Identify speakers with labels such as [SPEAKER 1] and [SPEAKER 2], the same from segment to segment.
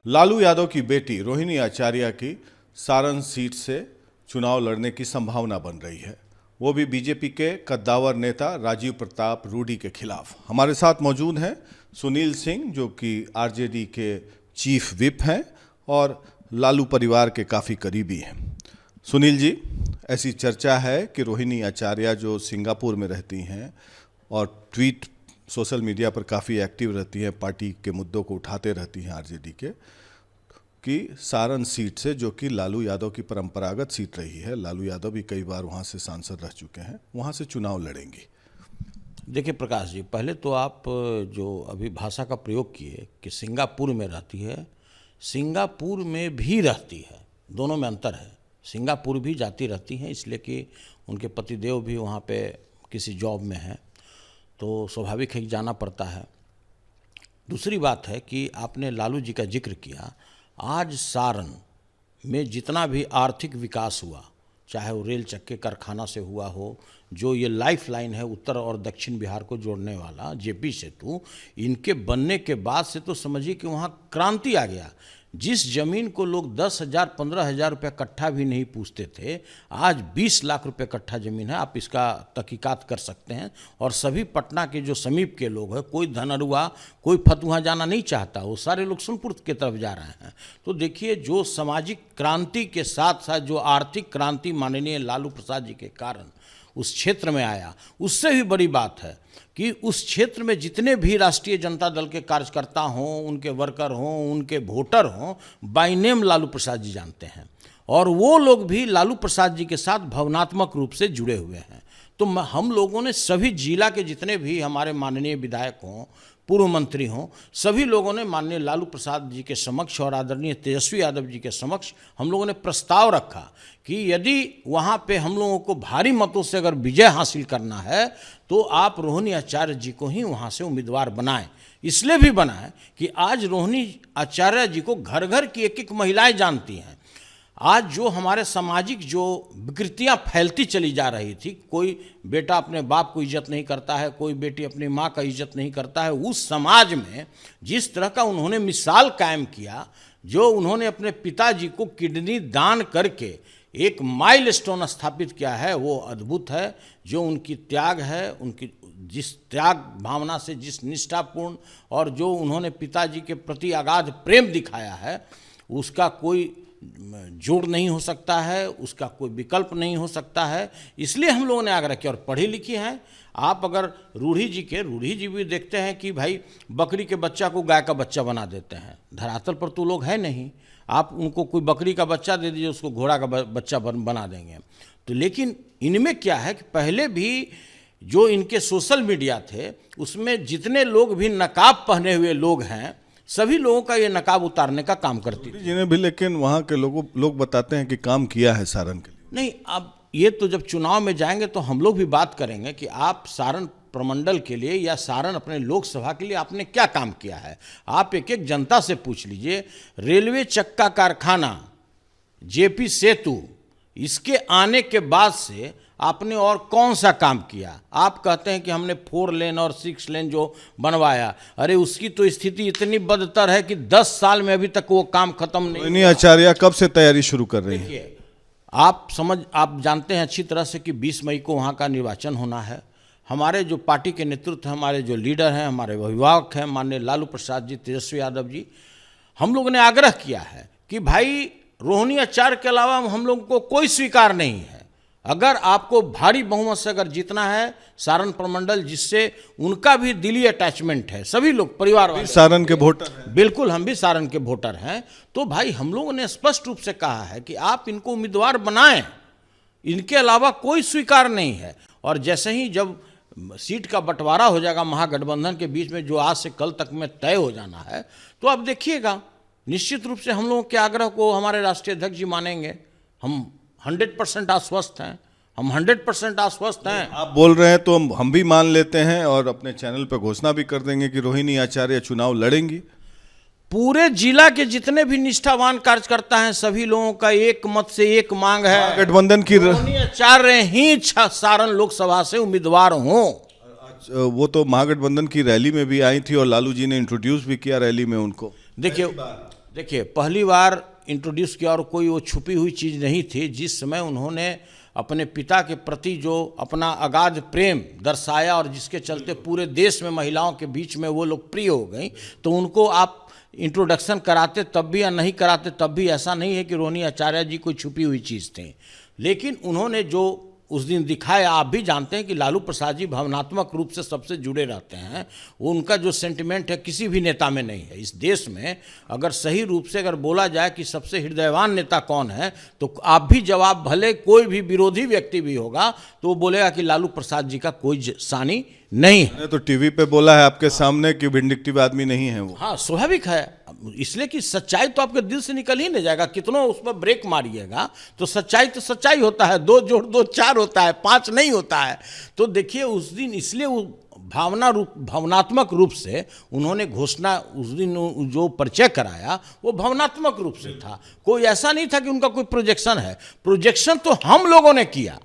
[SPEAKER 1] लालू यादव की बेटी रोहिणी आचार्य की सारण सीट से चुनाव लड़ने की संभावना बन रही है, वो भी बीजेपी के कद्दावर नेता राजीव प्रताप रूडी के खिलाफ। हमारे साथ मौजूद हैं सुनील सिंह, जो कि आरजेडी के चीफ विप हैं और लालू परिवार के काफ़ी करीबी हैं। सुनील जी, ऐसी चर्चा है कि रोहिणी आचार्य जो सिंगापुर में रहती हैं और ट्वीट सोशल मीडिया पर काफ़ी एक्टिव रहती हैं, पार्टी के मुद्दों को उठाते रहती हैं आरजेडी के, कि सारण सीट से, जो कि लालू यादव की परंपरागत सीट रही है, लालू यादव भी कई बार वहाँ से सांसद रह चुके हैं, वहाँ से चुनाव लड़ेंगी।
[SPEAKER 2] देखिए प्रकाश जी, पहले तो आप जो अभी भाषा का प्रयोग किए कि सिंगापुर में रहती है, सिंगापुर में भी रहती है, दोनों में अंतर है। सिंगापुर भी जाती रहती हैं इसलिए कि उनके पतिदेव भी वहाँ पे किसी जॉब में हैं, तो स्वाभाविक है कि जाना पड़ता है। दूसरी बात है कि आपने लालू जी का जिक्र किया, आज सारण में जितना भी आर्थिक विकास हुआ, चाहे वो रेल चक्के कारखाना से हुआ हो, जो ये लाइफ लाइन है उत्तर और दक्षिण बिहार को जोड़ने वाला जेपी सेतु, इनके बनने के बाद से तो समझिए कि वहाँ क्रांति आ गया। जिस जमीन को लोग 10,000 15,000 रुपये कट्ठा भी नहीं पूछते थे, आज 20 लाख रुपए कट्ठा ज़मीन है। आप इसका तहकीकात कर सकते हैं। और सभी पटना के जो समीप के लोग हैं, कोई धनरुआ, कोई फतुहा जाना नहीं चाहता, वो सारे लोग सोनपुर की तरफ जा रहे हैं। तो देखिए, जो सामाजिक क्रांति के साथ साथ जो आर्थिक क्रांति माननीय लालू प्रसाद जी के कारण उस क्षेत्र में आया, उससे भी बड़ी बात है कि उस क्षेत्र में जितने भी राष्ट्रीय जनता दल के कार्यकर्ता हों, उनके वर्कर हों, उनके वोटर हों, बाय नेम लालू प्रसाद जी जानते हैं। और वो लोग भी लालू प्रसाद जी के साथ भावनात्मक रूप से जुड़े हुए हैं। तो हम लोगों ने सभी जिला के जितने भी हमारे माननीय विधायक हों, पूर्व मंत्री हों, सभी लोगों ने माननीय लालू प्रसाद जी के समक्ष और आदरणीय तेजस्वी यादव जी के समक्ष हम लोगों ने प्रस्ताव रखा कि यदि वहाँ पे हम लोगों को भारी मतों से अगर विजय हासिल करना है तो आप रोहिणी आचार्य जी को ही वहाँ से उम्मीदवार बनाएं। इसलिए भी बनाएं कि आज रोहिणी आचार्य जी को घर घर की एक एक महिलाएं जानती हैं। आज जो हमारे सामाजिक जो विकृतियाँ फैलती चली जा रही थी, कोई बेटा अपने बाप को इज्जत नहीं करता है, कोई बेटी अपनी माँ का इज्जत नहीं करता है, उस समाज में जिस तरह का उन्होंने मिसाल कायम किया, जो उन्होंने अपने पिताजी को किडनी दान करके एक माइलस्टोन स्थापित किया है, वो अद्भुत है। जो उनकी त्याग है, उनकी जिस त्याग भावना से, जिस निष्ठापूर्ण और जो उन्होंने पिताजी के प्रति अगाध प्रेम दिखाया है, उसका कोई जोड़ नहीं हो सकता है, उसका कोई विकल्प नहीं हो सकता है। इसलिए हम लोगों ने आग्रह किया। और पढ़ी लिखी हैं आप, अगर रूढ़ी जी भी देखते हैं कि भाई बकरी के बच्चा को गाय का बच्चा बना देते हैं। धरातल पर तो लोग हैं नहीं, आप उनको कोई बकरी का बच्चा दे दीजिए, उसको घोड़ा का बच्चा बना देंगे। तो लेकिन इनमें क्या है कि पहले भी जो इनके सोशल मीडिया थे, उसमें जितने लोग भी नकाब पहने हुए लोग हैं, सभी लोगों का ये नकाब उतारने का काम करती थी।
[SPEAKER 1] जिन्हें भी, लेकिन वहाँ के लोग बताते हैं कि काम किया है सारण के लिए।
[SPEAKER 2] नहीं, अब ये तो जब चुनाव में जाएंगे तो हम लोग भी बात करेंगे कि आप सारण प्रमंडल के लिए या सारण अपने लोकसभा के लिए आपने क्या काम किया है। आप एक एक जनता से पूछ लीजिए। रेलवे चक्का कारखाना, जेपी सेतु, इसके आने के बाद से आपने और कौन सा काम किया। आप कहते हैं कि हमने 4 लेन और 6 लेन जो बनवाया, अरे उसकी तो स्थिति इतनी बदतर है कि 10 साल में अभी तक वो काम खत्म नहीं।
[SPEAKER 1] रोहिणी आचार्य कब से तैयारी शुरू कर रही है?
[SPEAKER 2] आप जानते हैं अच्छी तरह से कि 20 मई को वहाँ का निर्वाचन होना है। हमारे जो पार्टी के नेतृत्व हैं, हमारे जो लीडर हैं, हमारे अभिभावक हैं माननीय लालू प्रसाद जी, तेजस्वी यादव जी, हम लोगों ने आग्रह किया है कि भाई रोहिणी आचार्य के अलावा हम लोगों को कोई स्वीकार नहीं है। अगर आपको भारी बहुमत से अगर जीतना है सारण प्रमंडल, जिससे उनका भी दिली अटैचमेंट है, सभी लोग परिवार वाले
[SPEAKER 1] सारण के वोटर हैं।
[SPEAKER 2] बिल्कुल, हम भी सारण के वोटर हैं। तो भाई हम लोगों ने स्पष्ट रूप से कहा है कि आप इनको उम्मीदवार बनाएं, इनके अलावा कोई स्वीकार नहीं है। और जैसे ही जब सीट का बंटवारा हो जाएगा महागठबंधन के बीच में, जो आज से कल तक में तय हो जाना है, तो आप देखिएगा निश्चित रूप से हम लोगों के आग्रह को हमारे राष्ट्रीय अध्यक्ष जी मानेंगे। हम 100% आश्वस्त हैं, हम 100% आश्वस्त हैं।
[SPEAKER 1] आप बोल रहे हैं तो हम भी मान लेते हैं और अपने चैनल पर घोषणा भी कर देंगे कि रोहिणी आचार्य चुनाव लड़ेंगी।
[SPEAKER 2] पूरे जिला के जितने भी निष्ठावान कार्यकर्ता हैं, सभी लोगों का एक मत से एक मांग है,
[SPEAKER 1] गठबंधन की
[SPEAKER 2] रोहिणी आचार्य ही सारण लोकसभा से उम्मीदवार हों।
[SPEAKER 1] वो तो महागठबंधन की रैली में भी आई थी और लालू जी ने इंट्रोड्यूस भी किया रैली में उनको।
[SPEAKER 2] देखिए, देखिए, पहली बार इंट्रोड्यूस किया और कोई वो छुपी हुई चीज़ नहीं थी। जिस समय उन्होंने अपने पिता के प्रति जो अपना अगाध प्रेम दर्शाया और जिसके चलते पूरे देश में महिलाओं के बीच में वो लोकप्रिय हो गई, तो उनको आप इंट्रोडक्शन कराते तब भी या नहीं कराते तब भी ऐसा नहीं है कि रोहिणी आचार्य जी कोई छुपी हुई चीज़ थी। लेकिन उन्होंने जो उस दिन दिखाया, आप भी जानते हैं कि लालू प्रसाद जी भावनात्मक रूप से सबसे जुड़े रहते हैं। उनका जो सेंटिमेंट है किसी भी नेता में नहीं है। इस देश में अगर सही रूप से अगर बोला जाए कि सबसे हृदयवान नेता कौन है, तो आप भी जवाब, भले कोई भी विरोधी व्यक्ति भी होगा तो वो बोलेगा कि लालू प्रसाद जी का कोई सानी नहीं है।
[SPEAKER 1] मैंने तो टीवी पे बोला है आपके सामने कि विंडिक्टिव आदमी नहीं है वो।
[SPEAKER 2] हाँ, स्वाभाविक है, इसलिए कि सच्चाई तो आपके दिल से निकल ही नहीं जाएगा। कितनों उस पर ब्रेक मारिएगा तो सच्चाई होता है। 2 जोड़ 2 4 होता है, 5 नहीं होता है। तो देखिए उस दिन इसलिए वो भावनात्मक रूप से उन्होंने घोषणा, उस दिन जो परिचय कराया वो भावनात्मक रूप से था। कोई ऐसा नहीं था कि उनका कोई प्रोजेक्शन है। प्रोजेक्शन तो हम लोगों ने किया।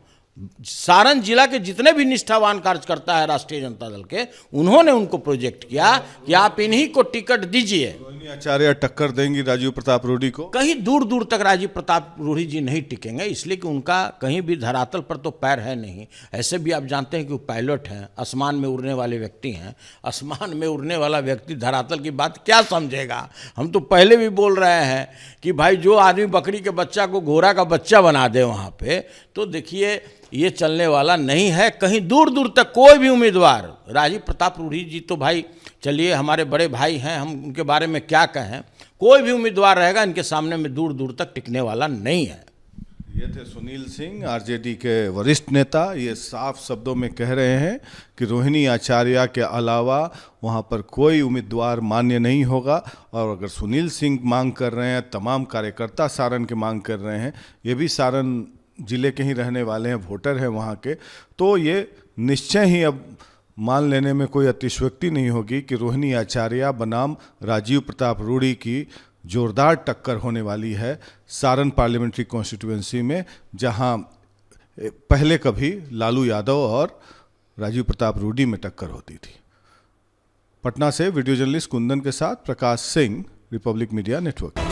[SPEAKER 2] सारण जिला के जितने भी निष्ठावान कार्यकर्ता है राष्ट्रीय जनता दल के, उन्होंने उनको प्रोजेक्ट किया कि आप इन्हीं को टिकट दीजिए।
[SPEAKER 1] रोहिणी आचार्य टक्कर देंगी राजीव प्रताप रूडी को?
[SPEAKER 2] कहीं दूर दूर तक राजीव प्रताप रूडी जी नहीं टिकेंगे, इसलिए कि उनका कहीं भी धरातल पर तो पैर है नहीं। ऐसे भी आप जानते हैं कि वो पायलट हैं, आसमान में उड़ने वाले व्यक्ति हैं। आसमान में उड़ने वाला व्यक्ति धरातल की बात क्या समझेगा? हम तो पहले भी बोल रहे हैं कि भाई जो आदमी बकरी के बच्चा को घोड़ा का बच्चा बना दे वहाँ पे, तो देखिए ये चलने वाला नहीं है। कहीं दूर दूर तक कोई भी उम्मीदवार, राजीव प्रताप रूडी जी तो भाई चलिए हमारे बड़े भाई हैं, हम उनके बारे में क्या कहें, कोई भी उम्मीदवार रहेगा इनके सामने में दूर दूर तक टिकने वाला नहीं है।
[SPEAKER 1] ये थे सुनील सिंह, आरजेडी के वरिष्ठ नेता। ये साफ शब्दों में कह रहे हैं कि रोहिणी आचार्य के अलावा वहाँ पर कोई उम्मीदवार मान्य नहीं होगा। और अगर सुनील सिंह मांग कर रहे हैं, तमाम कार्यकर्ता सारण के मांग कर रहे हैं, ये भी सारण जिले के ही रहने वाले हैं, वोटर हैं वहाँ के, तो ये निश्चय ही अब मान लेने में कोई अतिशयोक्ति नहीं होगी कि रोहिणी आचार्य बनाम राजीव प्रताप रूडी की जोरदार टक्कर होने वाली है सारण पार्लियामेंट्री कॉन्स्टिट्यूएंसी में, जहां पहले कभी लालू यादव और राजीव प्रताप रूडी में टक्कर होती थी। पटना से वीडियो जर्नलिस्ट कुंदन के साथ Prakash Singh, Republic media network.